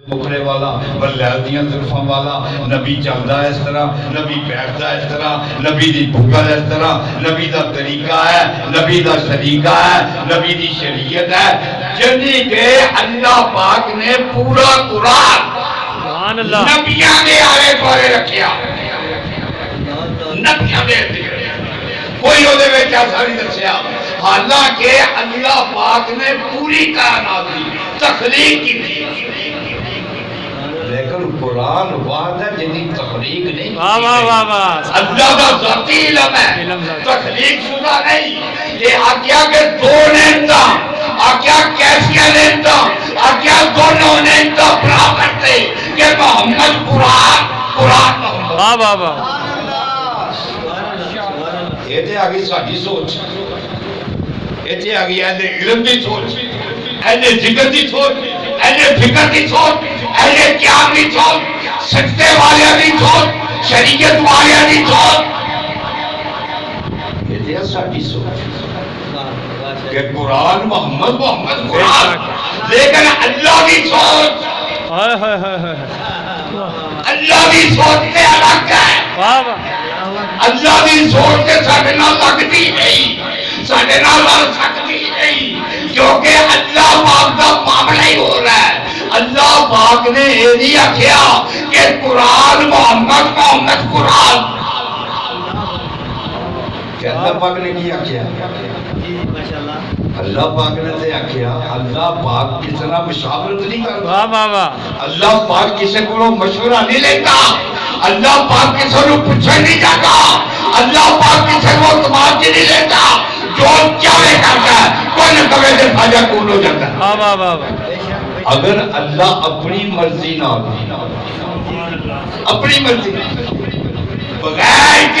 مکھڑے والا بلیل دیاں زلفاں والا نبی چلدا اس طرح نبی بیٹھدا اس طرح نبی دی بھکل اس طرح نبی دا طریقہ ہے نبی دا سلیقہ ہے نبی دی شریعت ہے جنہی کہ اللہ پاک نے پورا قرآن نبیاں دے آلے پارے رکھیا نبیاں دے کوئی ہو دے بیچ ایسا نہیں دسیا حالانکہ اللہ پاک نے پوری کائنات دی تخلیق کی تھی لیکن قرآن واحد ہے جنہی تخلیق نہیں اللہ کا ذاتی علم ہے تخلیق شدہ نہیں یہ آکیا کہ دو نیندہ آکیا کیسیا نیندہ آکیا دونوں نیندہ برابر تھے کہ محمد قرآن محمد یہ تھے آگئی ساڑھی سوچ یہ تھے آگئی اہل علم دی سوچ اہل ذکر دی سوچ اہل فکر دی سوچ اہل قیام دی سوچ سجدے والے دی سوچ شریعت والے دی سوچ یہ تھے ساڑھی سوچ کہ قرآن محمد قرآن لیکن اللہ دی سوچ اللہ دی سوچ سے الگ ہے اللہ دی سوچ سے ساڑھے نہ لگتی نہیں ساڑھے نہ لگ سکتی نہیں کیونکہ اللہ پاک کا معاملہ ہی ہو رہا ہے اللہ پاک نے یہ نہیں آکھیا کہ قرآن محمد قرآن کہ اللہ پاک نے نہیں آکھیا اللہ پاک نے تے آکھیا اللہ پاک کس طرح مشاورت نہیں کرتا اللہ پاک کسی کو مشورہ نہیں لیتا اللہ پاک کسی کو پوچھے نہیں جاتا اللہ پاک کسی کو تماشی نہیں لیتا جو چاہے کرتا ہے کوئی نہ کبھی دل بھاجا کون ہو جاتا ہے اگر اللہ اپنی مرضی نہ اپنی مرضی بغیر